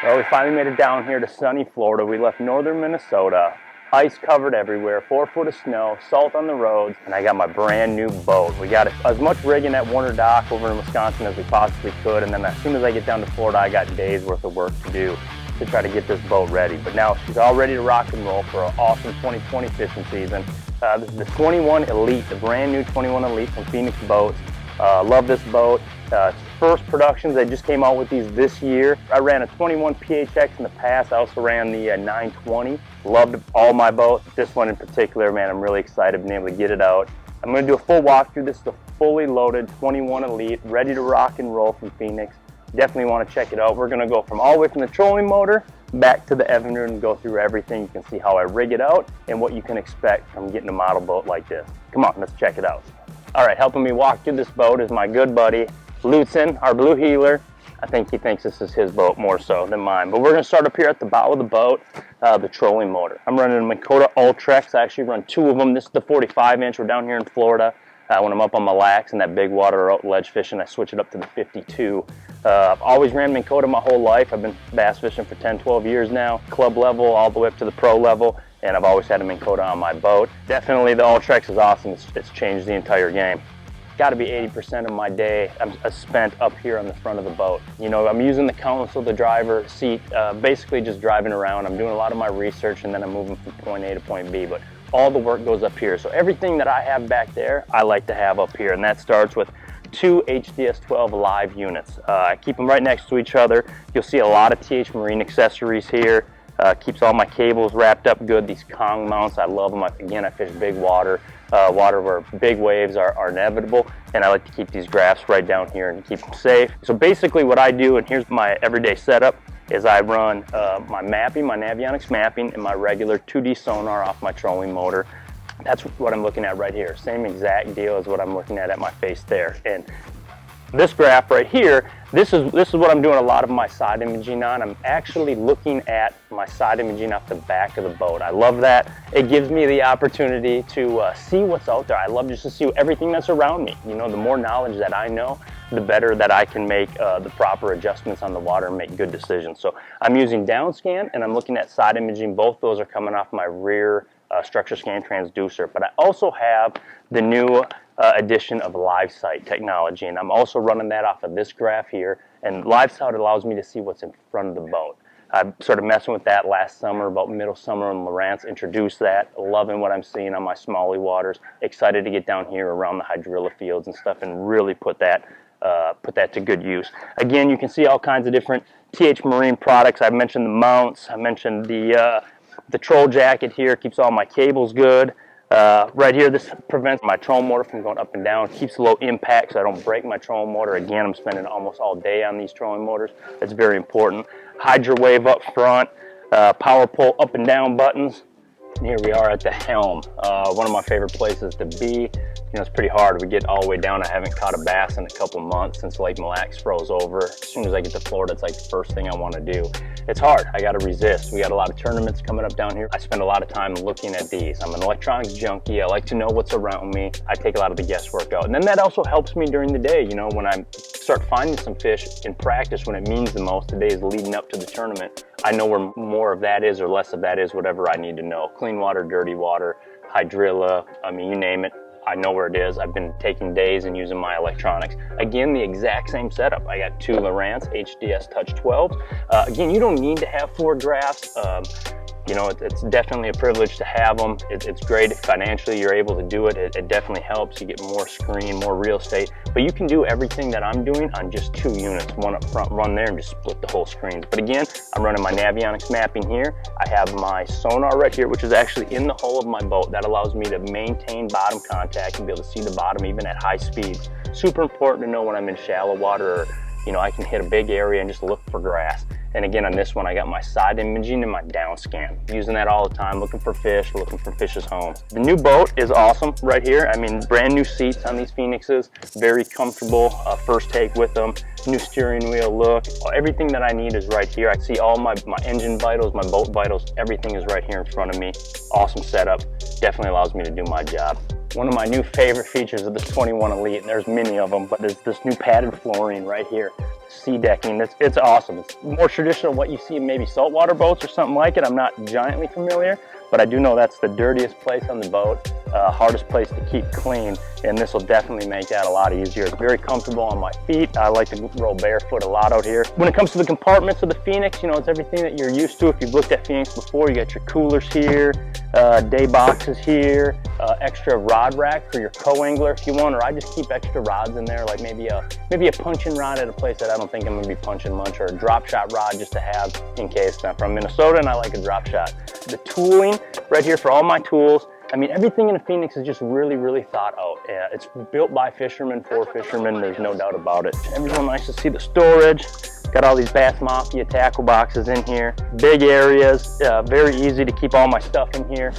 Well, we finally made it down here to sunny Florida. We left northern Minnesota, ice covered everywhere, 4 foot of snow, salt on the roads, and I got my brand new boat. We got as much rigging at Warner Dock over in Wisconsin as we possibly could, and then as soon as I get down to Florida, I got days worth of work to do to try to get this boat ready. But now she's all ready to rock and roll for an awesome 2020 fishing season. This is the 21 Elite, the brand new 21 Elite from Phoenix Boats. Love this boat. It's first productions. They just came out with these this year. I ran a 21 PHX in the past. I also ran the 920. Loved all my boats. This one in particular, man, I'm really excited being able to get it out. I'm going to do a full walkthrough. This is a fully loaded 21 Elite, ready to rock and roll from Phoenix. Definitely want to check it out. We're going to go from all the way from the trolling motor back to the Evinrude and go through everything. You can see how I rig it out and what you can expect from getting a model boat like this. Come on, let's check it out. All right, helping me walk through this boat is my good buddy, Lutzen, our blue heeler. I think he thinks this is his boat more so than mine. But we're going to start up here at the bow of the boat, the trolling motor. I'm running a Minn Kota Ultrex. I actually run 2 of them. This is the 45-inch. We're down here in Florida. When I'm up on my lax and that big water out ledge fishing, I switch it up to the 52. I've always ran Minn Kota my whole life. I've been bass fishing for 10, 12 years now, club level all the way up to the pro level, and I've always had a Minn Kota on my boat. Definitely the Ultrex is awesome. It's changed the entire game. Got to be 80% of my day I'm spent up here on the front of the boat. You know, I'm using the console, the driver seat, basically just driving around. I'm doing a lot of my research and then I'm moving from point A to point B, but all the work goes up here. So everything that I have back there, I like to have up here, and that starts with 2 HDS-12 live units. I keep them right next to each other. You'll see a lot of TH Marine accessories here. Keeps all my cables wrapped up good. These Kong mounts, I love them. Again, I fish big water, water where big waves are inevitable, and I like to keep these graphs right down here and keep them safe. So basically what I do, and here's my everyday setup, is I run my mapping, my Navionics mapping, and my regular 2D sonar off my trolling motor. That's what I'm looking at right here. Same exact deal as what I'm looking at my face there. And this graph right here, this is what I'm doing a lot of my side imaging on. I'm actually looking at my side imaging off the back of the boat. I love that. It gives me the opportunity to see what's out there. I love just to see everything that's around me. You know, the more knowledge that I know, the better that I can make the proper adjustments on the water and make good decisions. So I'm using down scan and I'm looking at side imaging. Both those are coming off my rear StructureScan transducer. But I also have the new addition of LiveSight technology, and I'm also running that off of this graph here, and LiveSight allows me to see what's in front of the boat. I'm sort of messing with that last summer, about middle summer, and Lowrance introduced that. Loving what I'm seeing on my smallie waters. Excited to get down here around the hydrilla fields and stuff and really put that to good use. Again, you can see all kinds of different TH Marine products. I mentioned the mounts. I mentioned the troll jacket here, keeps all my cables good. Right here, this prevents my trolling motor from going up and down, keeps low impact so I don't break my trolling motor. Again, I'm spending almost all day on these trolling motors. That's very important. Hydro wave up front, power pull up and down buttons. And here we are at the Helm, one of my favorite places to be. You know, it's pretty hard. We get all the way down. I haven't caught a bass in a couple months since Lake Mille Lacs froze over. As soon as I get to Florida, it's like the first thing I want to do. It's hard. I got to resist. We got a lot of tournaments coming up down here. I spend a lot of time looking at these. I'm an electronics junkie. I like to know what's around me. I take a lot of the guesswork out. And then that also helps me during the day. You know, when I start finding some fish in practice, when it means the most, the days leading up to the tournament, I know where more of that is or less of that is, whatever I need to know. Clean water, dirty water, hydrilla, I mean, you name it. I know where it is. I've been taking days and using my electronics. Again, the exact same setup. I got 2 Lowrance HDS Touch 12s. Again, you don't need to have 4 graphs. You know, it's definitely a privilege to have them. It's great if financially you're able to do it. It definitely helps. You get more screen, more real estate. But you can do everything that I'm doing on just 2 units. One up front, run there and just split the whole screen. But again, I'm running my Navionics mapping here. I have my sonar right here, which is actually in the hull of my boat. That allows me to maintain bottom contact and be able to see the bottom even at high speeds. Super important to know when I'm in shallow water, or, you know, I can hit a big area and just look for grass. And again, on this one, I got my side imaging and my down scan. Using that all the time, looking for fish, looking for fish's homes. The new boat is awesome right here. I mean, brand new seats on these Phoenixes, very comfortable first take with them. New steering wheel look. Everything that I need is right here. I see all my engine vitals, my boat vitals, everything is right here in front of me. Awesome setup. Definitely allows me to do my job. One of my new favorite features of this 21 Elite, and there's many of them, but there's this new padded flooring right here. Sea decking, it's awesome. It's more traditional what you see in maybe saltwater boats or something like it. I'm not giantly familiar, but I do know that's the dirtiest place on the boat, hardest place to keep clean, and this will definitely make that a lot easier. It's very comfortable on my feet. I like to roll barefoot a lot out here. When it comes to the compartments of the Phoenix, you know, it's everything that you're used to. If you've looked at Phoenix before, you got your coolers here, day boxes here, extra rod rack for your co-angler if you want, or I just keep extra rods in there, like maybe a punching rod at a place that I don't think I'm gonna be punching much, or a drop shot rod just to have in case. I'm from Minnesota and I like a drop shot. The tooling right here for all my tools, I mean, everything in a Phoenix is just really thought out. Yeah, it's built by fishermen for fishermen, there's no doubt about it. Everyone likes to see the storage. Got all these Bass Mafia tackle boxes in here. Big areas, very easy to keep all my stuff in here.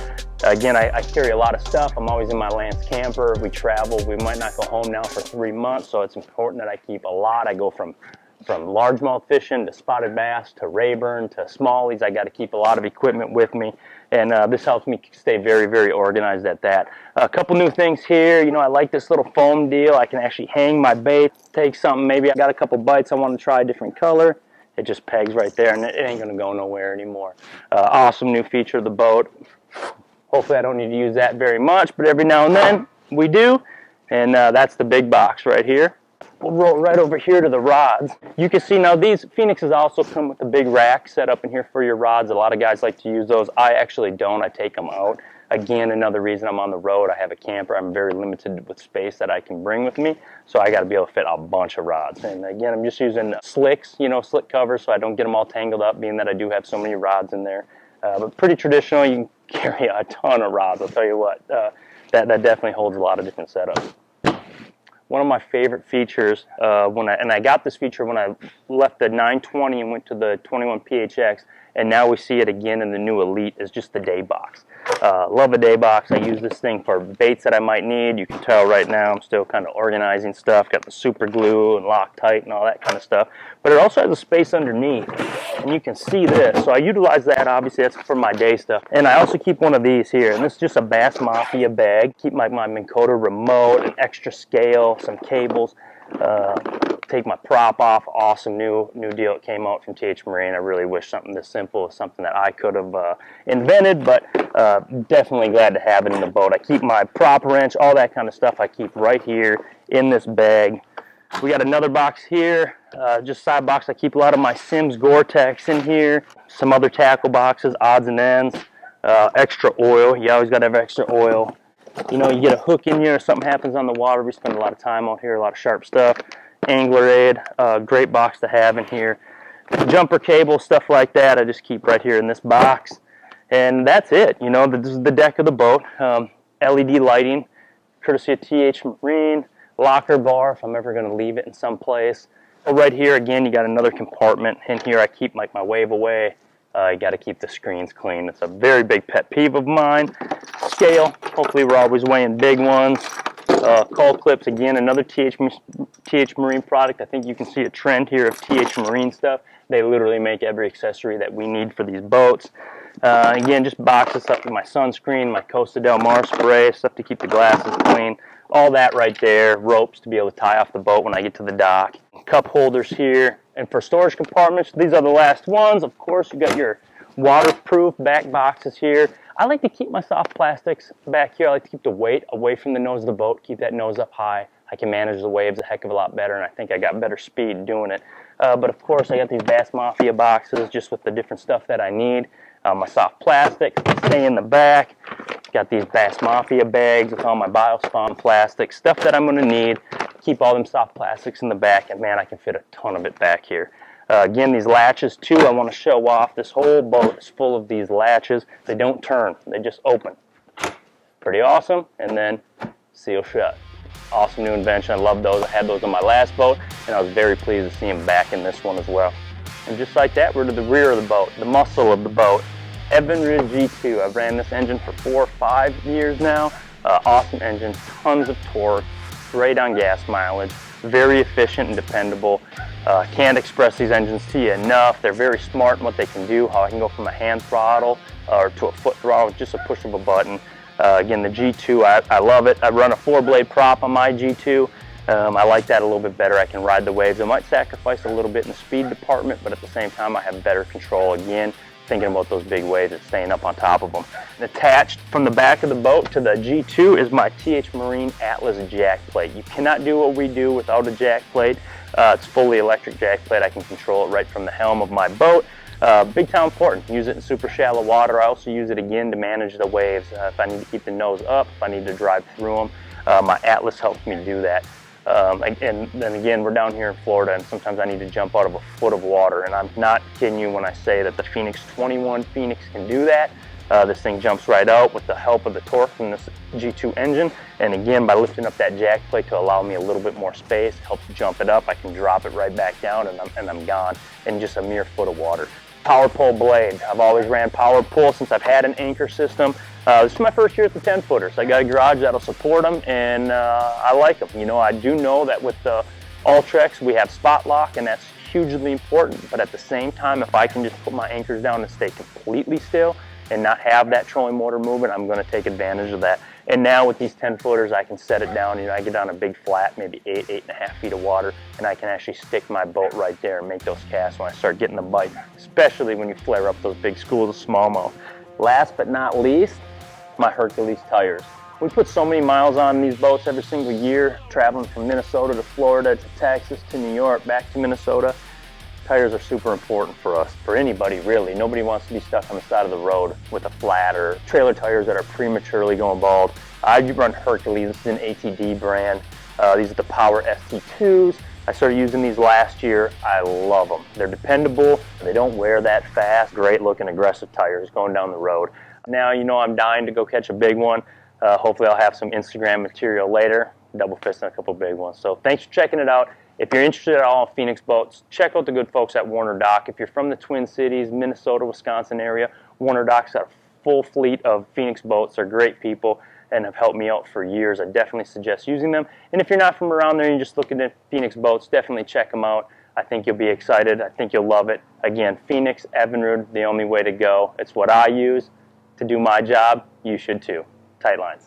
Again, I carry a lot of stuff. I'm always in my Lance camper. If we travel, we might not go home now for 3 months, so it's important that I keep a lot. I go from largemouth fishing to spotted bass to Rayburn to smallies. I got to keep a lot of equipment with me, and this helps me stay very organized at that. A couple new things here. You know, I like this little foam deal. I can actually hang my bait, take something, maybe I got a couple bites I want to try a different color. It just pegs right there, and it ain't gonna go nowhere anymore. Awesome new feature of the boat. Hopefully I don't need to use that very much, but every now and then we do, and that's the big box right here. We'll roll right over here to the rods. You can see now these Phoenixes also come with a big rack set up in here for your rods. A lot of guys like to use those. I actually don't. I take them out. Again, another reason I'm on the road. I have a camper. I'm very limited with space that I can bring with me, so I got to be able to fit a bunch of rods. And again, I'm just using slicks, you know, slick covers, so I don't get them all tangled up, being that I do have so many rods in there. But pretty traditional. You can carry a ton of rods. I'll tell you what. That definitely holds a lot of different setups. One of my favorite features, I got this feature when I left the 920 and went to the 21 PHX, and now we see it again in the new Elite, is just the day box. Love a day box. I use this thing for baits that I might need. You can tell right now I'm still kind of organizing stuff. Got the super glue and Loctite and all that kind of stuff. But it also has a space underneath, and you can see this. So I utilize that. Obviously, that's for my day stuff. And I also keep one of these here, and this is just a Bass Mafia bag. Keep my Minn Kota remote, an extra scale, some cables. Take my prop off. Awesome new deal. It came out from TH Marine. I really wish something this simple was something that I could have invented, but definitely glad to have it in the boat. I keep my prop wrench, all that kind of stuff I keep right here in this bag. We got another box here, just side box. I keep a lot of my Sims Gore-Tex in here, some other tackle boxes, odds and ends, extra oil. You always got to have extra oil. You know, you get a hook in here, something happens on the water. We spend a lot of time out here, a lot of sharp stuff. Angler aid, great box to have in here. Jumper cable, stuff like that, I just keep right here in this box. And that's it. You know, this is the deck of the boat. LED lighting, courtesy of TH Marine. Locker bar, if I'm ever going to leave it in some place. Right here, again, you got another compartment. In here, I keep my wave away. You got to keep the screens clean. It's a very big pet peeve of mine. Scale, hopefully we're always weighing big ones. Call clips, again, another TH Marine product. I think you can see a trend here of TH Marine stuff. They literally make every accessory that we need for these boats. Again, just boxes, stuff for my sunscreen, my Costa Del Mar spray, stuff to keep the glasses clean. All that right there, ropes to be able to tie off the boat when I get to the dock. Cup holders here. And for storage compartments, these are the last ones. Of course, you got your waterproof back boxes here. I like to keep my soft plastics back here. I like to keep the weight away from the nose of the boat, keep that nose up high. I can manage the waves a heck of a lot better, and I think I got better speed doing it. But of course, I got these Bass Mafia boxes just with the different stuff that I need. My soft plastic, stay in the back. Got these Bass Mafia bags with all my Biospawn plastic, stuff that I'm going to need. Keep all them soft plastics in the back, and man, I can fit a ton of it back here. Again, these latches too, I want to show off. This whole boat is full of these latches. They don't turn, they just open. Pretty awesome, and then seal shut. Awesome new invention. I love those. I had those on my last boat, and I was very pleased to see them back in this one as well. And just like that, we're to the rear of the boat, the muscle of the boat. Evinrude G2. I've ran this engine for 4 or 5 years now. Awesome engine, tons of torque, great on gas mileage, very efficient and dependable. Can't express these engines to you enough. They're very smart in what they can do, how I can go from a hand throttle or to a foot throttle with just a push of a button. Again, the G2, I love it. I run a 4-blade prop on my G2. I like that a little bit better. I can ride the waves. I might sacrifice a little bit in the speed department, but at the same time I have better control. Again, thinking about those big waves and staying up on top of them. And attached from the back of the boat to the G2 is my TH Marine Atlas jack plate. You cannot do what we do without a jack plate. It's fully electric jack plate. I can control it right from the helm of my boat. Big time important. Use it in super shallow water. I also use it again to manage the waves. If I need to keep the nose up, if I need to drive through them, my Atlas helps me do that. And then again, we're down here in Florida, and sometimes I need to jump out of a foot of water, and I'm not kidding you when I say that the Phoenix 21 Phoenix can do that. This thing jumps right out with the help of the torque from this G2 engine, and again, by lifting up that jack plate to allow me a little bit more space, helps jump it up. I can drop it right back down, and I'm gone in just a mere foot of water. Power pull blades. I've always ran power pull since I've had an anchor system. This is my first year at the 10-footers. I got a garage that'll support them, and I like them. You know, I do know that with the Ultrex we have spot lock, and that's hugely important, but at the same time, if I can just put my anchors down and stay completely still and not have that trolling motor moving, I'm going to take advantage of that. And now with these 10-footers, I can set it down. You know, I get down a big flat, maybe 8.5 feet of water, and I can actually stick my boat right there and make those casts when I start getting the bite, especially when you flare up those big schools of smallmouth. Last but not least, my Hercules tires. We put so many miles on these boats every single year, traveling from Minnesota to Florida to Texas to New York, back to Minnesota. Tires are super important for us, for anybody really. Nobody wants to be stuck on the side of the road with a flat or trailer tires that are prematurely going bald. I run Hercules. This is an ATD brand. These are the Power ST2s. I started using these last year. I love them. They're dependable. They don't wear that fast. Great looking aggressive tires going down the road. Now, you know, I'm dying to go catch a big one. Hopefully I'll have some Instagram material later, double fisting a couple big ones. So thanks for checking it out. If you're interested at all in Phoenix boats, check out the good folks at Warner Dock. If you're from the Twin Cities, Minnesota, Wisconsin area, Warner Dock's got a full fleet of Phoenix boats. They're great people and have helped me out for years. I definitely suggest using them. And if you're not from around there and you're just looking at Phoenix boats, definitely check them out. I think you'll be excited. I think you'll love it. Again, Phoenix, Evinrude, the only way to go. It's what I use to do my job. You should too. Tight lines.